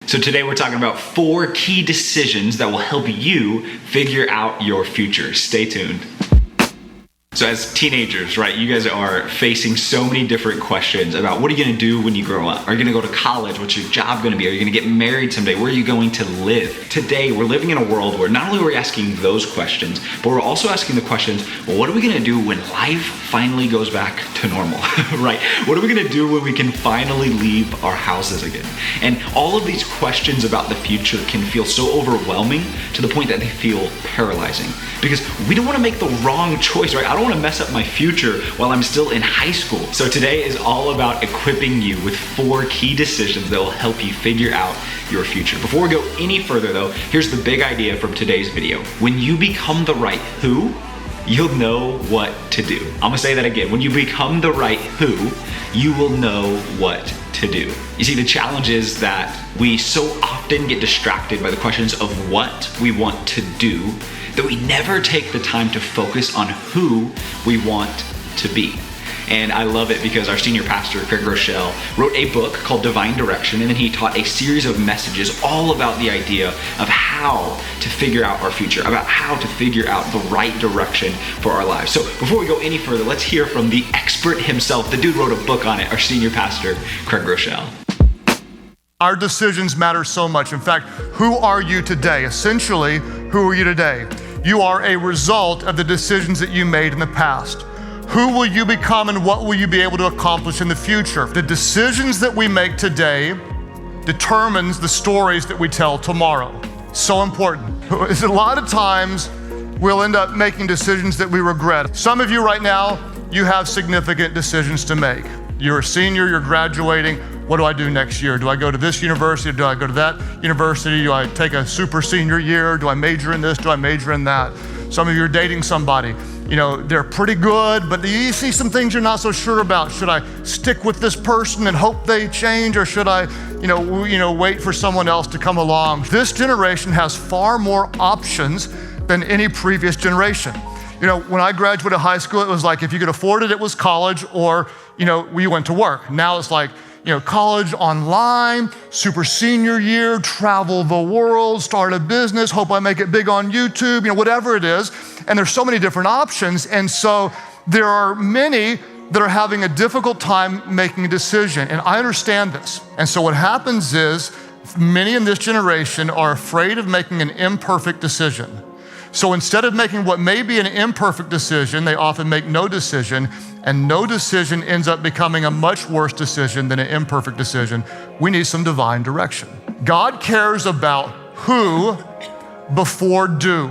So today we're talking about 4 key decisions that will help you figure out your future. Stay tuned. So as teenagers, right, you guys are facing so many different questions about what are you going to do when you grow up? Are you going to go to college? What's your job going to be? Are you going to get married someday? Where are you going to live? Today, we're living in a world where not only are we asking those questions, but we're also asking the questions, well, what are we going to do when life finally goes back to normal, right? What are we going to do when we can finally leave our houses again? And all of these questions about the future can feel so overwhelming to the point that they feel paralyzing because we don't want to make the wrong choice, right? I don't want to mess up my future while I'm still in high school. So today is all about equipping you with 4 key decisions that will help you figure out your future. Before we go any further though, here's the big idea from today's video. When you become the right who, you'll know what to do. I'm gonna say that again. When you become the right who, you will know what to do. You see, the challenge is that we so often get distracted by the questions of what we want to do that we never take the time to focus on who we want to be. And I love it because our senior pastor, Craig Groeschel, wrote a book called Divine Direction, and then he taught a series of messages all about the idea of how to figure out our future, about how to figure out the right direction for our lives. So before we go any further, let's hear from the expert himself. The dude wrote a book on it, our senior pastor, Craig Groeschel. Our decisions matter so much. In fact, who are you today? Essentially, who are you today? You are a result of the decisions that you made in the past. Who will you become and what will you be able to accomplish in the future? The decisions that we make today determines the stories that we tell tomorrow. So important. A lot of times we'll end up making decisions that we regret. Some of you right now, you have significant decisions to make. You're a senior, you're graduating. What do I do next year? Do I go to this university? Do I go to that university? Do I take a super senior year? Do I major in this? Do I major in that? Some of you are dating somebody. You know, they're pretty good, but you see some things you're not so sure about. Should I stick with this person and hope they change, or should I, wait for someone else to come along? This generation has far more options than any previous generation. When I graduated high school, it was like if you could afford it, it was college, or we went to work. Now it's like, college online, super senior year, travel the world, start a business, hope I make it big on YouTube, whatever it is. And there's so many different options. And so there are many that are having a difficult time making a decision. And I understand this. And so what happens is many in this generation are afraid of making an imperfect decision. So instead of making what may be an imperfect decision, they often make no decision, and no decision ends up becoming a much worse decision than an imperfect decision. We need some divine direction. God cares about who before do.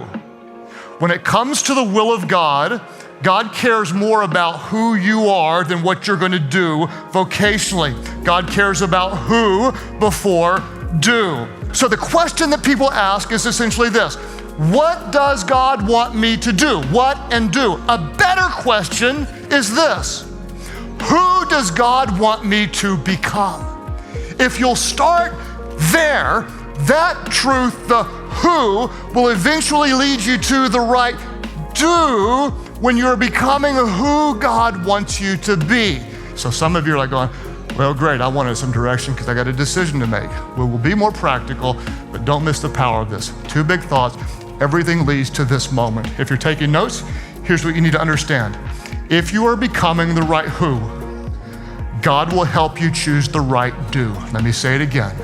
When it comes to the will of God, God cares more about who you are than what you're going to do vocationally. God cares about who before do. So the question that people ask is essentially this: what does God want me to do? What and do? A better question is this: who does God want me to become? If you'll start there, that truth, the who, will eventually lead you to the right do when you're becoming who God wants you to be. So some of you are like going, well, great, I wanted some direction because I got a decision to make. We'll be more practical, but don't miss the power of this. 2 big thoughts. Everything leads to this moment. If you're taking notes, here's what you need to understand. If you are becoming the right who, God will help you choose the right do. Let me say it again.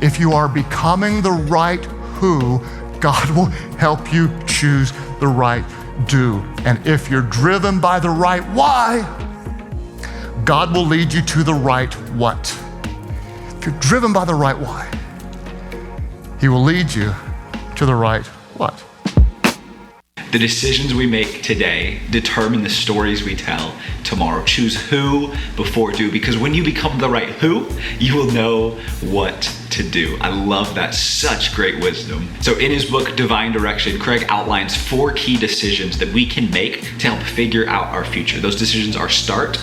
If you are becoming the right who, God will help you choose the right do. And if you're driven by the right why, God will lead you to the right what. If you're driven by the right why, He will lead you to the right what. The decisions we make today determine the stories we tell tomorrow. Choose who before do, because when you become the right who, you will know what to do. I love that. Such great wisdom. So in his book, Divine Direction, Craig outlines 4 key decisions that we can make to help figure out our future. Those decisions are start,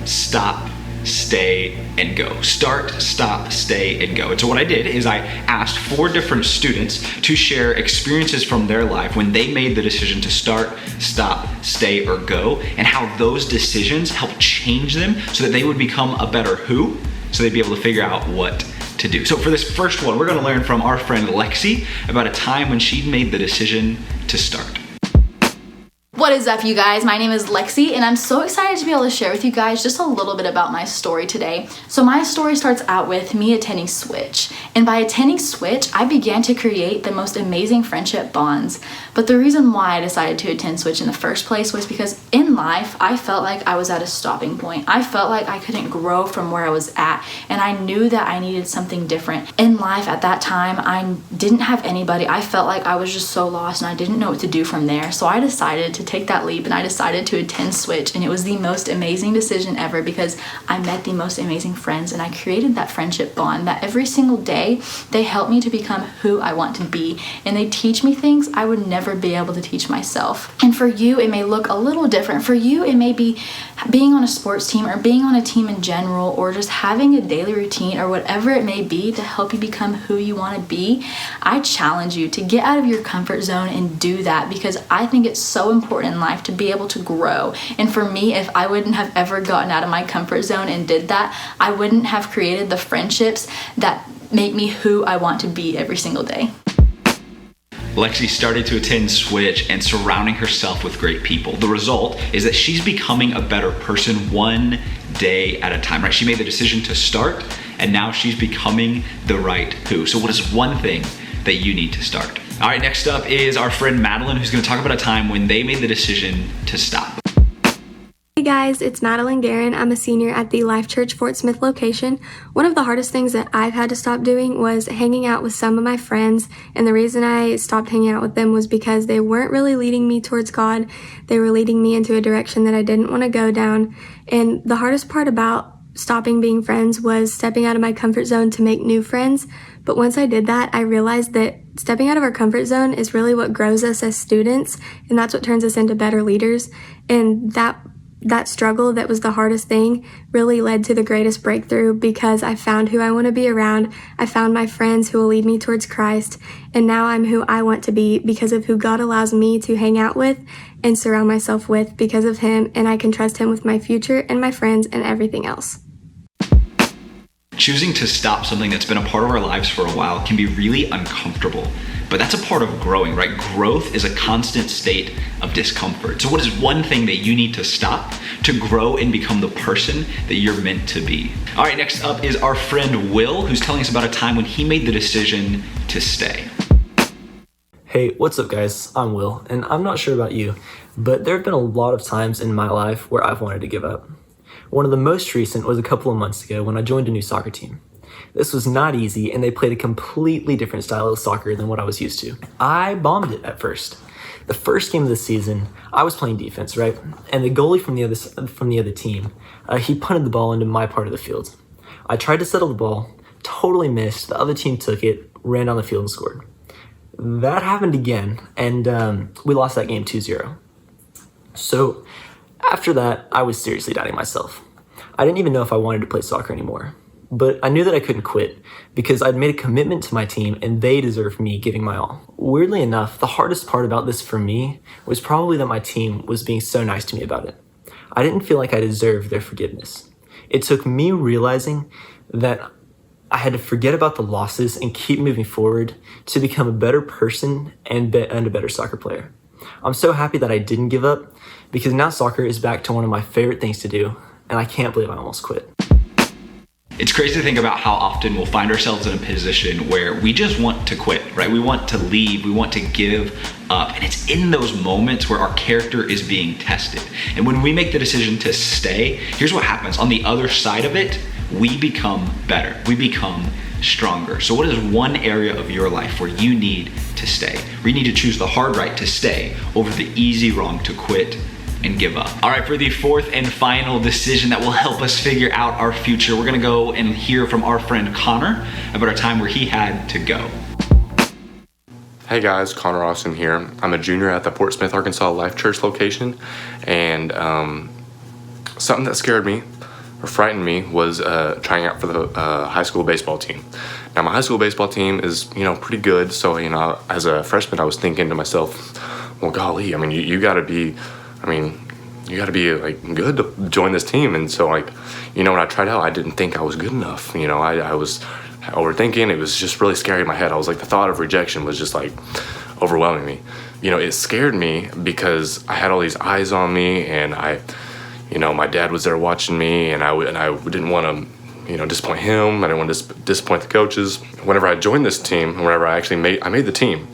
stop, stay, and go. Start, stop, stay, and go. And so what I did is I asked 4 different students to share experiences from their life when they made the decision to start, stop, stay, or go, and how those decisions helped change them so that they would become a better who, so they'd be able to figure out what to do. So for this first one, we're gonna learn from our friend Lexi about a time when she made the decision to start. What is up, you guys? My name is Lexi, and I'm so excited to be able to share with you guys just a little bit about my story today. So my story starts out with me attending Switch. And by attending Switch, I began to create the most amazing friendship bonds. But the reason why I decided to attend Switch in the first place was because in life, I felt like I was at a stopping point. I felt like I couldn't grow from where I was at, and I knew that I needed something different. In life at that time, I didn't have anybody. I felt like I was just so lost, and I didn't know what to do from there. So I decided to take that leap, and I decided to attend Switch, and it was the most amazing decision ever because I met the most amazing friends, and I created that friendship bond that every single day they help me to become who I want to be, and they teach me things I would never be able to teach myself. And for you, it may look a little different. For you, it may be being on a sports team or being on a team in general, or just having a daily routine or whatever it may be to help you become who you want to be. I challenge you to get out of your comfort zone and do that, because I think it's so important in life to be able to grow. And for me, if I wouldn't have ever gotten out of my comfort zone and did that, I wouldn't have created the friendships that make me who I want to be every single day. Lexi started to attend Switch and surrounding herself with great people. The result is that she's becoming a better person one day at a time, right? She made the decision to start, and now she's becoming the right who. So what is one thing that you need to start? All right, next up is our friend Madeline, who's gonna talk about a time when they made the decision to stop. Hey guys, it's Madeline Guerin. I'm a senior at the Life.Church Fort Smith location. One of the hardest things that I've had to stop doing was hanging out with some of my friends, and the reason I stopped hanging out with them was because they weren't really leading me towards God. They were leading me into a direction that I didn't want to go down, and the hardest part about stopping being friends was stepping out of my comfort zone to make new friends. But once I did that, I realized that stepping out of our comfort zone is really what grows us as students, and that's what turns us into better leaders. And that struggle that was the hardest thing really led to the greatest breakthrough, because I found who I want to be around. I found my friends who will lead me towards Christ. And now I'm who I want to be because of who God allows me to hang out with and surround myself with because of him. And I can trust him with my future and my friends and everything else. Choosing to stop something that's been a part of our lives for a while can be really uncomfortable, but that's a part of growing, right? Growth is a constant state of discomfort. So what is one thing that you need to stop to grow and become the person that you're meant to be? All right, next up is our friend Will, who's telling us about a time when he made the decision to stay. Hey, what's up guys? I'm Will, and I'm not sure about you, but there have been a lot of times in my life where I've wanted to give up. One of the most recent was a couple of months ago when I joined a new soccer team. This was not easy, and they played a completely different style of soccer than what I was used to. I bombed it at first. The first game of the season, I was playing defense, right? And the goalie from the other team, he punted the ball into my part of the field. I tried to settle the ball, totally missed. The other team took it, ran down the field and scored. That happened again, and we lost that game 2-0. So after that, I was seriously doubting myself. I didn't even know if I wanted to play soccer anymore. But I knew that I couldn't quit because I'd made a commitment to my team and they deserved me giving my all. Weirdly enough, the hardest part about this for me was probably that my team was being so nice to me about it. I didn't feel like I deserved their forgiveness. It took me realizing that I had to forget about the losses and keep moving forward to become a better person and a better soccer player. I'm so happy that I didn't give up because now soccer is back to one of my favorite things to do, and I can't believe I almost quit. It's crazy to think about how often we'll find ourselves in a position where we just want to quit, right? We want to leave, we want to give up. And it's in those moments where our character is being tested. And when we make the decision to stay, here's what happens. On the other side of it, we become better. We become stronger. So what is one area of your life where you need to stay? Where you need to choose the hard right to stay over the easy wrong to quit and give up. All right, for the fourth and final decision that will help us figure out our future, we're gonna go and hear from our friend Connor about a time where he had to go. Hey guys, Connor Austin here. I'm a junior at the Fort Smith, Arkansas Life.Church location, and something that scared me or frightened me was trying out for the high school baseball team. Now my high school baseball team is, pretty good, so, as a freshman I was thinking to myself, well golly, you gotta be like good to join this team. And so when I tried out, I didn't think I was good enough. I overthinking. It was just really scary in my head. I was like, the thought of rejection was just like overwhelming me. It scared me because I had all these eyes on me, and my dad was there watching me, and I didn't want to, disappoint him. I didn't want to disappoint the coaches. Whenever I joined this team, whenever I made the team.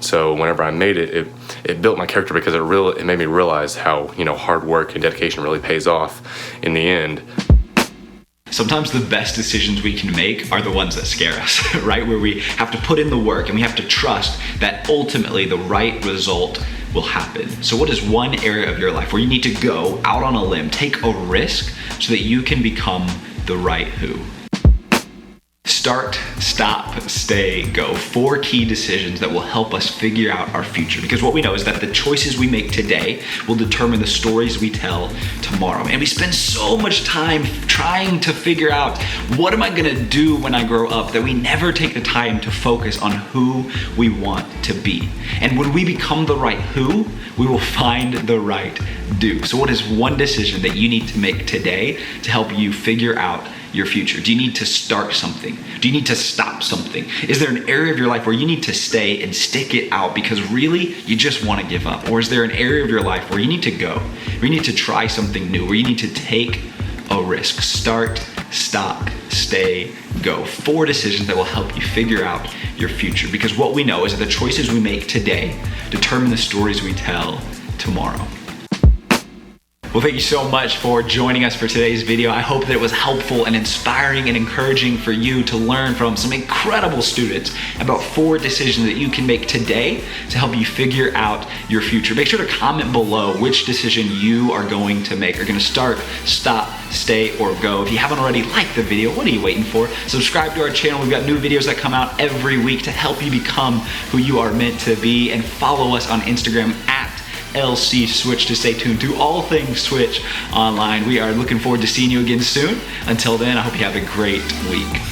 So whenever I made it, it built my character, because it made me realize how, hard work and dedication really pays off in the end. Sometimes the best decisions we can make are the ones that scare us, right? Where we have to put in the work and we have to trust that ultimately the right result will happen. So what is one area of your life where you need to go out on a limb, take a risk so that you can become the right who? Start, stop, stay, go. 4 key decisions that will help us figure out our future. Because what we know is that the choices we make today will determine the stories we tell tomorrow. And we spend so much time trying to figure out, what am I gonna do when I grow up, that we never take the time to focus on who we want to be. And when we become the right who, we will find the right do. So what is one decision that you need to make today to help you figure out your future? Do you need to start something? Do you need to stop something? Is there an area of your life where you need to stay and stick it out because really you just want to give up? Or is there an area of your life where you need to go, where you need to try something new, where you need to take a risk? Start, stop, stay, go. 4 decisions that will help you figure out your future, because what we know is that the choices we make today determine the stories we tell tomorrow. Well, thank you so much for joining us for today's video. I hope that it was helpful and inspiring and encouraging for you to learn from some incredible students about 4 decisions that you can make today to help you figure out your future. Make sure to comment below which decision you are going to make. Are going to start, stop, stay, or go. If you haven't already liked the video, what are you waiting for? Subscribe to our channel. We've got new videos that come out every week to help you become who you are meant to be. And follow us on Instagram at LC Switch to stay tuned to all things Switch online. We are looking forward to seeing you again soon. Until then, I hope you have a great week.